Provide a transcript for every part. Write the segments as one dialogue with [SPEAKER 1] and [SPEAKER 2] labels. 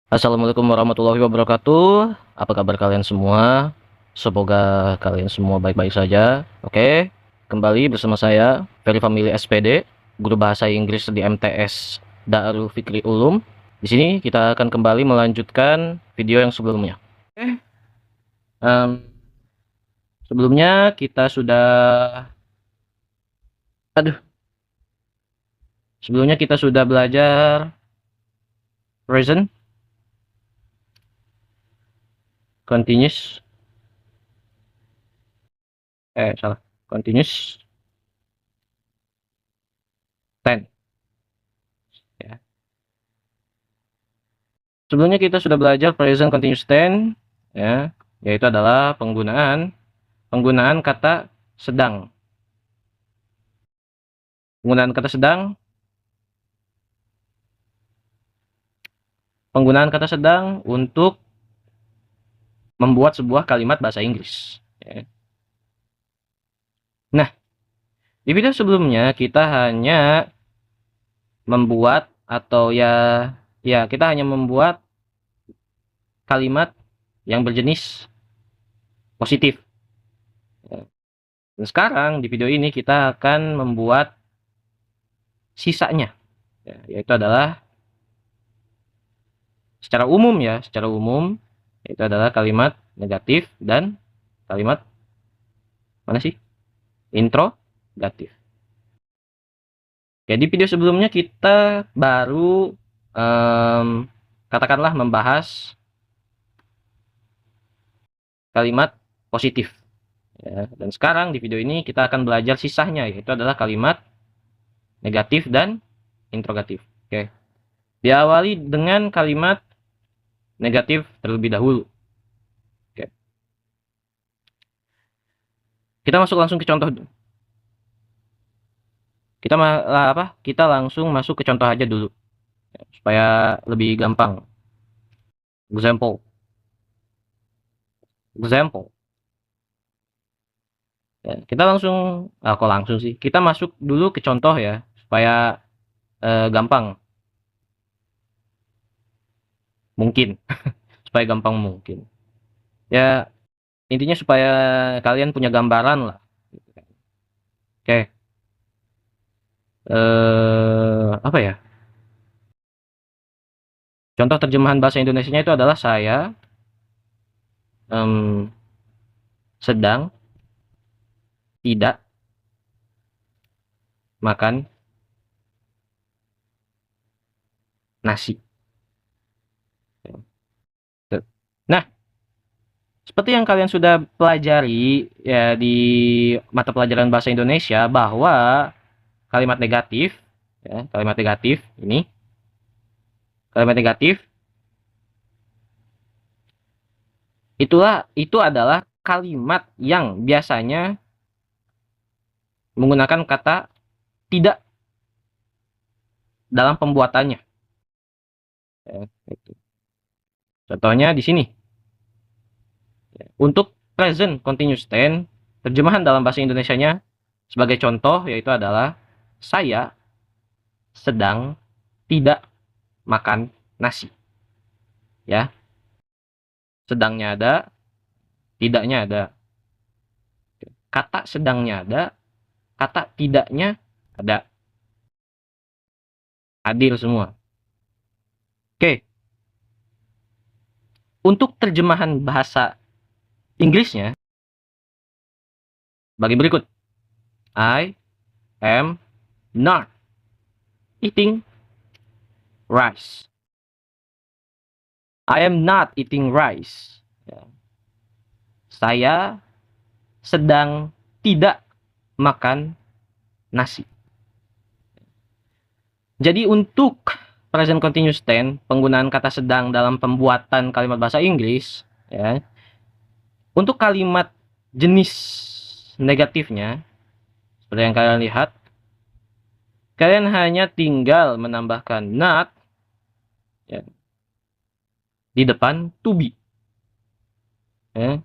[SPEAKER 1] Assalamualaikum warahmatullahi wabarakatuh. Apa kabar kalian semua? Semoga kalian semua baik-baik saja. Oke, kembali bersama saya Ferry Family SPD, guru bahasa Inggris di MTS Darul Fikri Ulum. Di sini kita akan kembali melanjutkan video yang sebelumnya. Oke, em, sebelumnya kita sudah, aduh, sebelumnya kita sudah belajar present continuous, salah, continuous tense. Ya. Sebelumnya kita sudah belajar present continuous tense, ya, yaitu adalah penggunaan penggunaan kata sedang. Penggunaan kata sedang, penggunaan kata sedang untuk membuat sebuah kalimat bahasa Inggris. Ya. Nah, di video sebelumnya kita hanya membuat atau kita hanya membuat kalimat yang berjenis positif. Ya. Dan sekarang di video ini kita akan membuat sisanya, ya, yaitu adalah secara umum yaitu adalah kalimat negatif dan kalimat mana sih? Introgatif. Jadi video sebelumnya kita baru katakanlah membahas kalimat positif. Ya, dan sekarang di video ini kita akan belajar sisanya, yaitu adalah kalimat negatif dan introgatif. Oke. Diawali dengan kalimat negatif terlebih dahulu. Oke. Kita masuk langsung ke contoh. Kita langsung masuk ke contoh aja dulu, ya, supaya lebih gampang. Example. Ya, kita langsung sih. Kita masuk dulu ke contoh ya, supaya gampang. Mungkin. Supaya gampang mungkin. Ya, intinya supaya kalian punya gambaran lah. Oke. Apa ya? Contoh terjemahan bahasa Indonesianya itu adalah saya sedang tidak makan nasi. Nah, seperti yang kalian sudah pelajari ya di mata pelajaran bahasa Indonesia, bahwa kalimat negatif, ya, kalimat negatif itu adalah kalimat yang biasanya menggunakan kata tidak dalam pembuatannya. Ya, itu. Contohnya di sini. Untuk present continuous tense, terjemahan dalam bahasa Indonesianya sebagai contoh yaitu adalah saya sedang tidak makan nasi. Ya. Sedangnya ada, tidaknya ada. Kata sedangnya ada, kata tidaknya ada. Adil semua. Oke. Untuk terjemahan bahasa Inggrisnya bagi berikut. I am not eating rice. I am not eating rice. Ya. Saya sedang tidak makan nasi. Jadi untuk present continuous tense, penggunaan kata sedang dalam pembuatan kalimat bahasa Inggris, ya, untuk kalimat jenis negatifnya, seperti yang kalian lihat, kalian hanya tinggal menambahkan not, ya, di depan to be. Ya.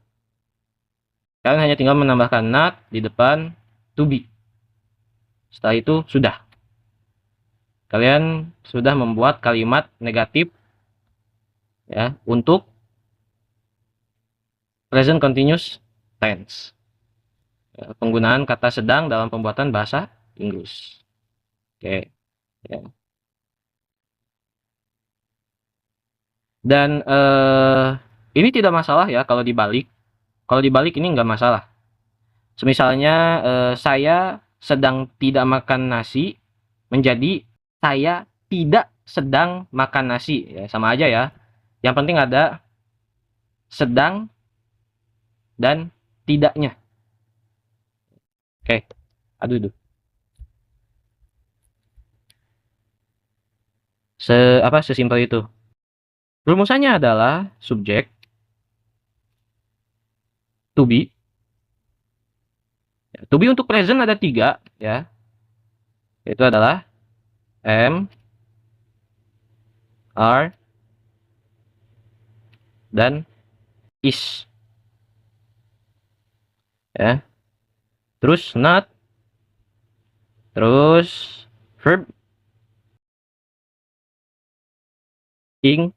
[SPEAKER 1] Kalian hanya tinggal menambahkan not di depan to be. Setelah itu sudah. Kalian sudah membuat kalimat negatif ya untuk present continuous tense. Ya, penggunaan kata sedang dalam pembuatan bahasa Inggris. Oke, ya. Dan ini tidak masalah ya kalau dibalik. Kalau dibalik ini nggak masalah. Semisalnya saya sedang tidak makan nasi menjadi saya tidak sedang makan nasi, ya sama aja ya. Yang penting ada sedang dan tidaknya. Oke, aduh. Sesimpel itu. Rumusannya adalah subjek to be. To be untuk present ada 3 ya. Itu adalah am, are, dan is. Ya. Terus not, terus verb ing,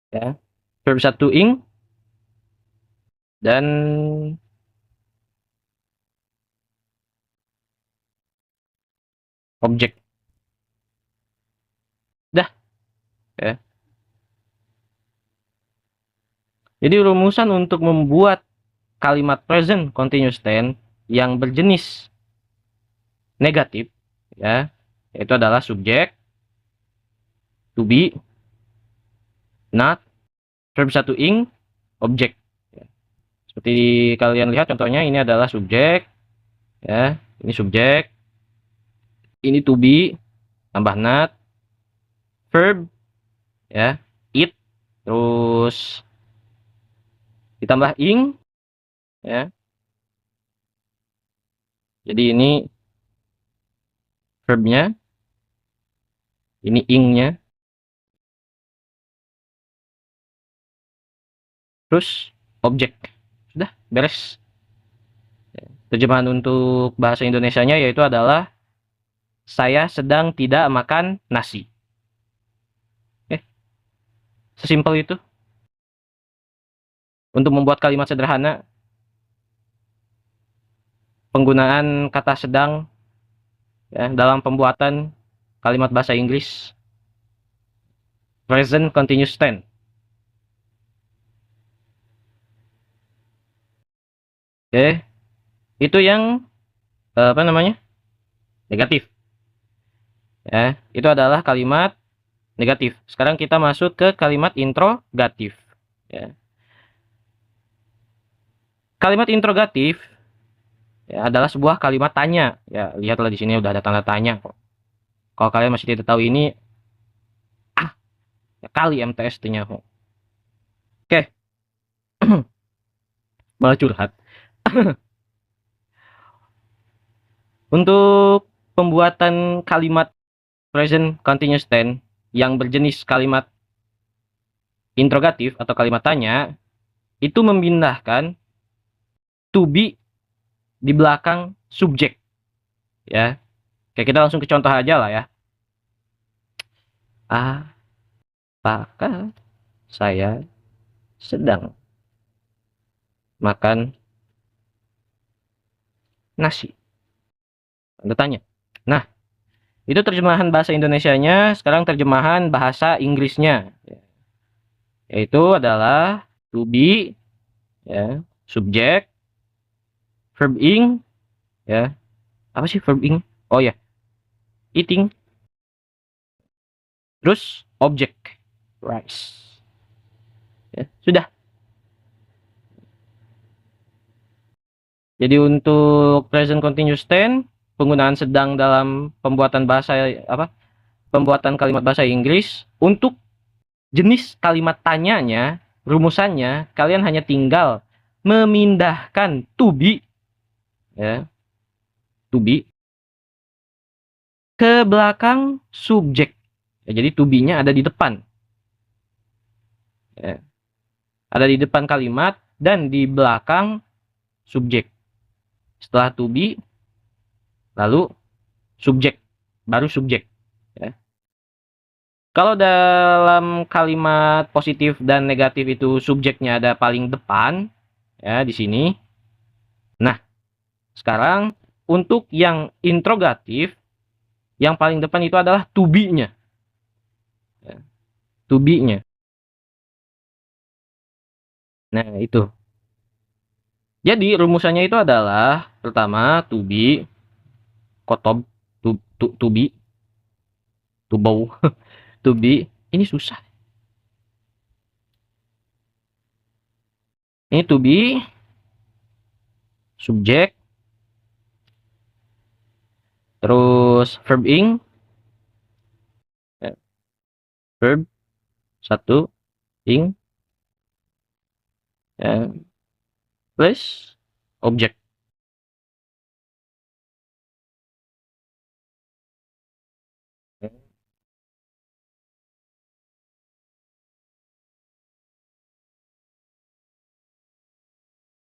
[SPEAKER 1] ya. Verb 1 ing dan objek. Dah, ya. Jadi rumusan untuk membuat kalimat present continuous tense yang berjenis negatif ya, yaitu adalah subjek, to be, not, verb 1 ing, objek. Ya. Seperti kalian lihat contohnya ini adalah subjek ya, ini subjek, ini to be tambah not, verb ya, it, terus ditambah ing ya. Jadi ini verbnya, ini ingnya, terus objek. Sudah beres. Terjemahan untuk bahasa Indonesianya yaitu adalah saya sedang tidak makan nasi. Sesimpel itu. Untuk membuat kalimat sederhana, penggunaan kata sedang ya, dalam pembuatan kalimat bahasa Inggris present continuous tense. Oke, itu yang negatif. Ya, itu adalah kalimat negatif. Sekarang kita masuk ke kalimat interrogatif. Ya. Kalimat interrogatif ya, adalah sebuah kalimat tanya. Ya, lihatlah di sini udah ada tanda tanya kok. Kalau kalian masih tidak tahu ini, ya kali MTS-nya kok. Oke, malah curhat. Untuk pembuatan kalimat present continuous tense yang berjenis kalimat interrogatif atau kalimat tanya, itu memindahkan to be di belakang subjek. Ya. Oke, kita langsung ke contoh aja lah ya. Apakah saya sedang makan nasi? Tanda tanya. Nah, itu terjemahan bahasa Indonesianya, sekarang terjemahan bahasa Inggrisnya. Yaitu adalah to be, ya, subjek, verb ing, ya. Apa sih verb ing? Oh ya, eating. Terus objek, rice. Ya, sudah. Jadi untuk present continuous tense, penggunaan sedang dalam pembuatan Pembuatan kalimat bahasa Inggris untuk jenis kalimat tanyanya, rumusannya kalian hanya tinggal memindahkan to be ya, to be ke belakang subjek. Ya, jadi to be-nya ada di depan. Ya. Ada di depan kalimat dan di belakang subjek. Setelah to be, lalu subjek, baru subjek. Ya. Kalau dalam kalimat positif dan negatif itu subjeknya ada paling depan, ya di sini. Nah, sekarang untuk yang interrogatif, yang paling depan itu adalah to be-nya. Ya, to be-nya. Nah, itu. Jadi rumusannya itu adalah pertama to be, kotob, to be, to bow, to be. Ini susah. Ini to be, subjek, terus verb ing, ya, verb satu, ing, ya, plus objek.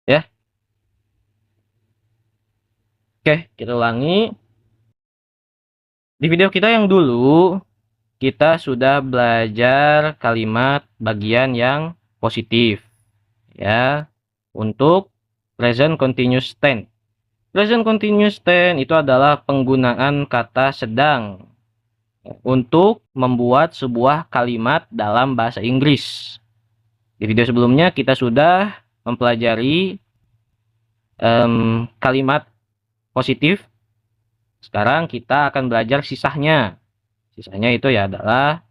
[SPEAKER 1] Ya, oke, kita ulangi. Di video kita yang dulu, kita sudah belajar kalimat bagian yang positif. Ya, untuk present continuous tense. Present continuous tense itu adalah penggunaan kata sedang untuk membuat sebuah kalimat dalam bahasa Inggris. Di video sebelumnya kita sudah mempelajari kalimat positif. Sekarang kita akan belajar sisanya. Sisanya itu ya adalah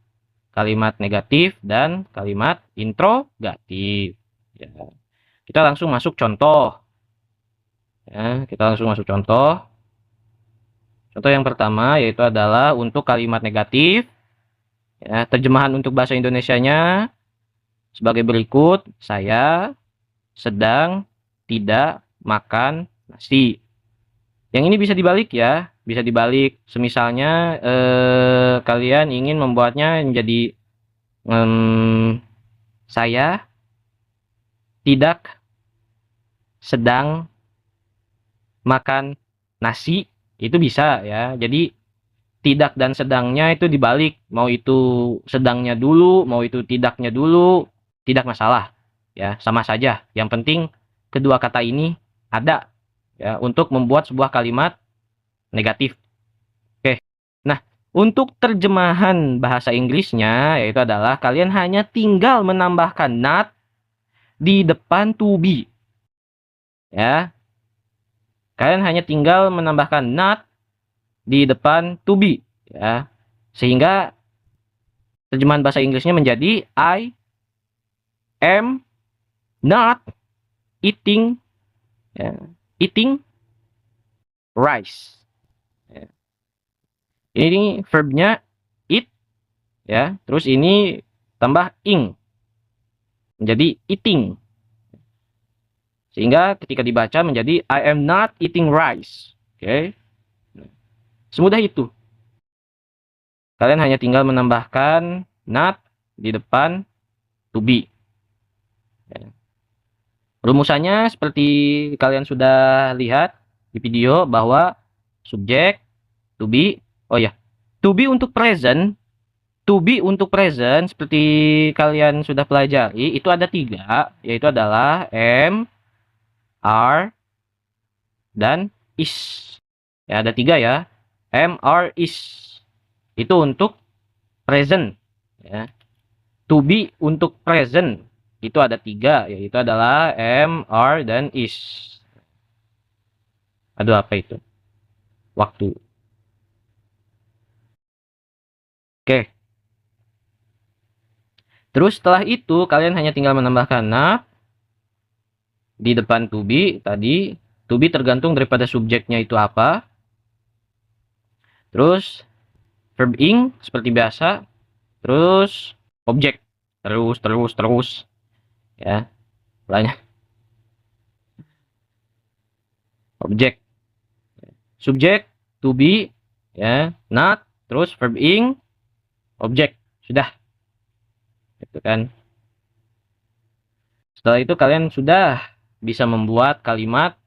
[SPEAKER 1] kalimat negatif dan kalimat interrogatif. Ya. Kita langsung masuk contoh. Ya, kita langsung masuk contoh. Contoh yang pertama yaitu adalah untuk kalimat negatif. Ya, terjemahan untuk bahasa Indonesianya sebagai berikut. Saya sedang tidak makan nasi. Yang ini bisa dibalik ya. Bisa dibalik. Semisalnya kalian ingin membuatnya menjadi saya tidak sedang makan nasi. Itu bisa ya. Jadi tidak dan sedangnya itu dibalik. Mau itu sedangnya dulu, mau itu tidaknya dulu, tidak masalah. Ya, sama saja. Yang penting kedua kata ini ada ya untuk membuat sebuah kalimat negatif. Oke. Nah, untuk terjemahan bahasa Inggrisnya yaitu adalah kalian hanya tinggal menambahkan not di depan to be. Ya. Kalian hanya tinggal menambahkan not di depan to be ya. Sehingga terjemahan bahasa Inggrisnya menjadi I am not eating ya, eating rice. Ya. Ini verbnya eat ya, terus ini tambah ing menjadi eating. Sehingga ketika dibaca menjadi I am not eating rice. Oke. Semudah itu. Kalian hanya tinggal menambahkan not di depan to be. Rumusannya seperti kalian sudah lihat di video bahwa subjek, to be, oh ya, to be untuk present, seperti kalian sudah pelajari itu ada 3, yaitu adalah am, are, dan is. Ya ada 3 ya, am, are, is. Itu untuk present. Ya. To be untuk present itu ada 3, yaitu adalah am, are, dan is. Aduh, apa itu? Waktu. Oke. Terus setelah itu kalian hanya tinggal menambahkan not di depan to be tadi. To be tergantung daripada subjeknya itu apa. Terus verb ing seperti biasa. Terus objek. Terus. Ya. Banyak. Objek. Subjek to be ya, not, terus verb ing, objek. Sudah. Gitu kan. Setelah itu kalian sudah bisa membuat kalimat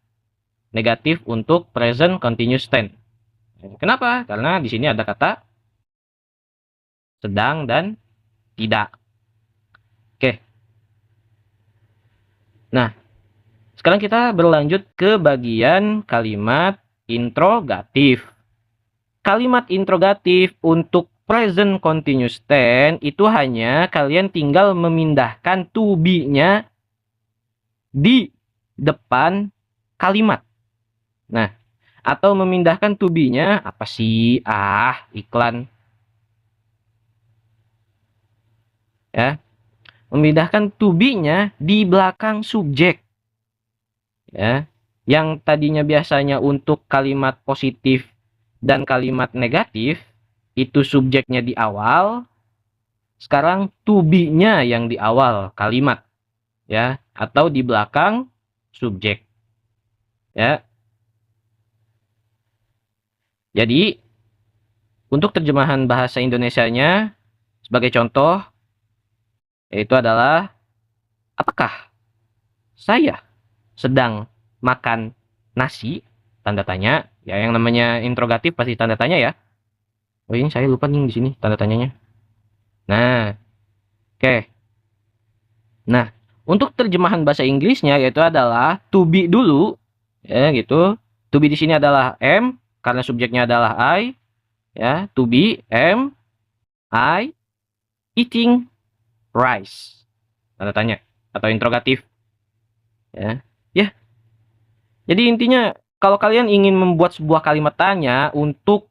[SPEAKER 1] negatif untuk present continuous tense. Kenapa? Karena di sini ada kata sedang dan tidak. Oke. Nah, sekarang kita berlanjut ke bagian kalimat interrogatif. Kalimat interrogatif untuk present continuous tense itu hanya kalian tinggal memindahkan to be-nya di depan kalimat. Nah, atau memindahkan to be-nya apa sih? Iklan. Ya. Memindahkan to be-nya di belakang subjek. Ya. Yang tadinya biasanya untuk kalimat positif dan kalimat negatif itu subjeknya di awal, sekarang to be-nya yang di awal kalimat, ya, atau di belakang subjek, ya. Jadi untuk terjemahan bahasa Indonesianya sebagai contoh yaitu adalah apakah saya sedang makan nasi? Tanda tanya, ya, yang namanya interrogatif pasti tanda tanya ya. Oh, ini saya lupa nih di sini tanda tanyanya. Nah, oke. Nah, untuk terjemahan bahasa Inggrisnya yaitu adalah to be dulu, ya gitu. To be di sini adalah am karena subjeknya adalah I, ya. To be am I eating rice. Tanda tanya atau interrogatif. Ya. Ya. Jadi intinya kalau kalian ingin membuat sebuah kalimat tanya untuk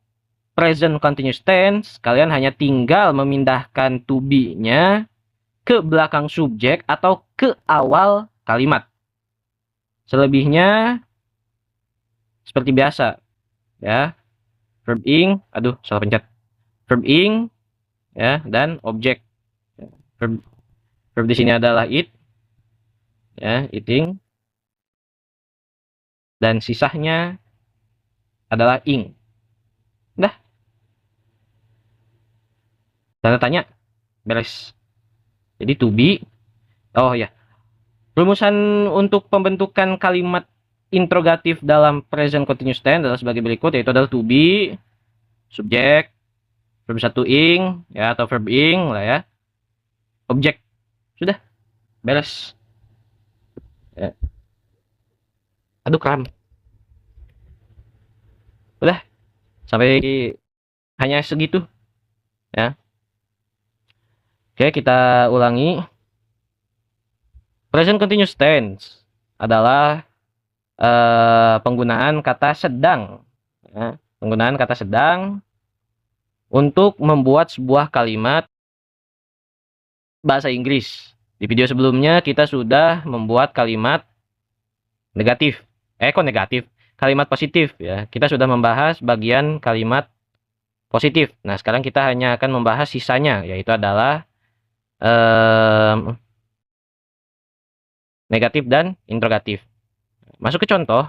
[SPEAKER 1] present continuous tense, kalian hanya tinggal memindahkan to be-nya ke belakang subjek atau ke awal kalimat. Selebihnya seperti biasa, ya. Verb ing, salah pencet. Verb ing, ya, dan objek. Verb, verb di sini adalah eat, ya, eating, dan sisanya adalah ing. Dah, tanda tanya, beres. Jadi to be, oh ya, rumusan untuk pembentukan kalimat interrogatif dalam present continuous tense adalah sebagai berikut, yaitu adalah to be, subjek, verb satu ing, ya, atau verb ing lah ya, objek, sudah, beres. Ya. Kram. Udah, sampai hanya segitu, ya. Oke, kita ulangi. Present continuous tense adalah penggunaan kata sedang, ya. Penggunaan kata sedang untuk membuat sebuah kalimat bahasa Inggris. Di video sebelumnya kita sudah membuat kalimat negatif. Kok negatif? Kalimat positif, ya. Kita sudah membahas bagian kalimat positif. Nah, sekarang kita hanya akan membahas sisanya, yaitu adalah negatif dan interrogatif. Masuk ke contoh.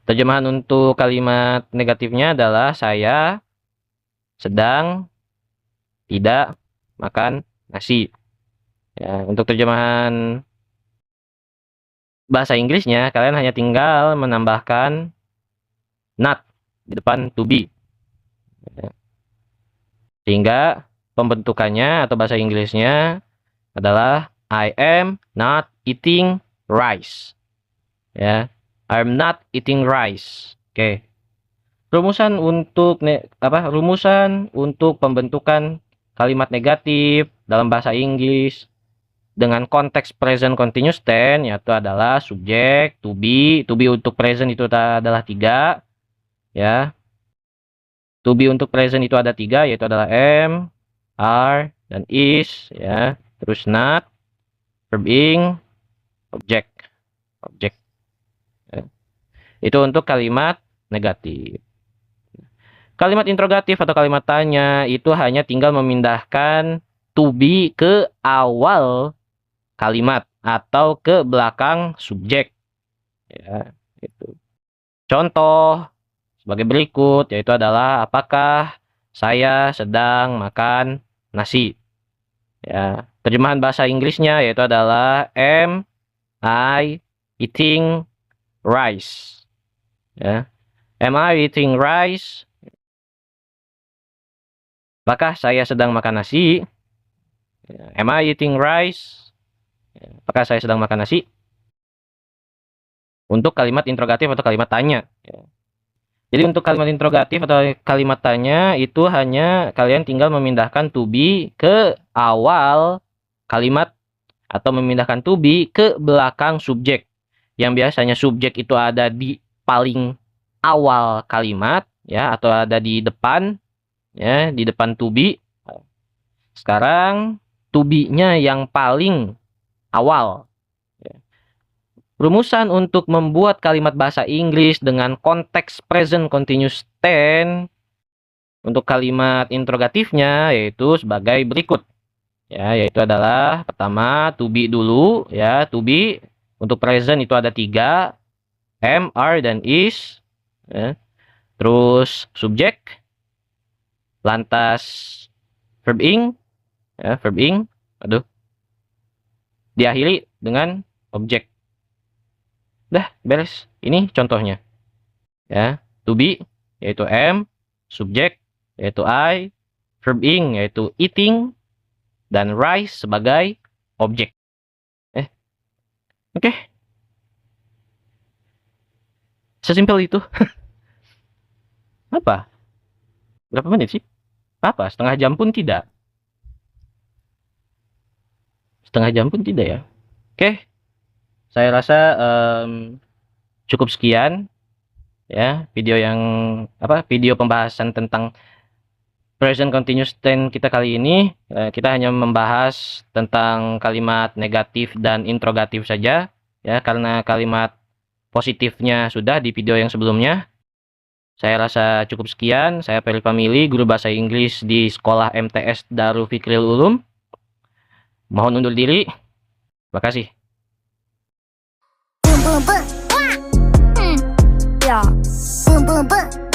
[SPEAKER 1] Terjemahan untuk kalimat negatifnya adalah saya sedang tidak makan nasi. Ya, untuk terjemahan bahasa Inggrisnya, kalian hanya tinggal menambahkan not di depan to be. Ya. Sehingga pembentukannya atau bahasa Inggrisnya adalah I am not eating rice. Ya, I am not eating rice. Oke. Rumusan untuk pembentukan kalimat negatif dalam bahasa Inggris dengan konteks present continuous tense yaitu adalah subjek, to be untuk present itu adalah 3, ya. To be untuk present itu ada 3, yaitu adalah am, are, dan is, ya. Terus not, verb ing, objek. Ya. Itu untuk kalimat negatif. Kalimat interrogatif atau kalimat tanya itu hanya tinggal memindahkan to be ke awal kalimat atau ke belakang subjek. Ya, itu. Contoh sebagai berikut, yaitu adalah apakah saya sedang makan nasi. Ya, terjemahan bahasa Inggrisnya yaitu adalah am I eating rice? Ya. Am I eating rice? Apakah saya sedang makan nasi? Am I eating rice? Apakah saya sedang makan nasi? Untuk kalimat interrogatif atau kalimat tanya. Jadi untuk kalimat interrogatif atau kalimat tanya itu hanya kalian tinggal memindahkan to be ke awal kalimat atau memindahkan to be ke belakang subjek. Yang biasanya subjek itu ada di paling awal kalimat ya atau ada di depan ya, di depan to be. Sekarang to be-nya yang paling awal. Rumusan untuk membuat kalimat bahasa Inggris dengan konteks present continuous tense untuk kalimat interrogatifnya yaitu sebagai berikut. Ya, yaitu adalah pertama to be dulu ya, to be untuk present itu ada 3, am, are, dan is. Ya. Terus subjek, lantas verb ing, ya, verb ing, diakhiri dengan objek. Dah, beres. Ini contohnya. Ya, to be yaitu am, subjek yaitu I, verb ing yaitu eating, dan rice sebagai objek. Oke. Sesimpel itu. Apa? Berapa menit sih? Apa? Setengah jam pun tidak. Setengah jam pun tidak ya. Oke. Saya rasa cukup sekian ya video pembahasan tentang present continuous tense kita kali ini. Kita hanya membahas tentang kalimat negatif dan interrogatif saja ya, karena kalimat positifnya sudah di video yang sebelumnya. Saya rasa cukup sekian. Saya Ferry Family, guru bahasa Inggris di Sekolah MTS Darul Fikril Ulum. Mohon undur diri. Terima kasih.
[SPEAKER 2] Boom boom boom. Yeah. Boom boom boom.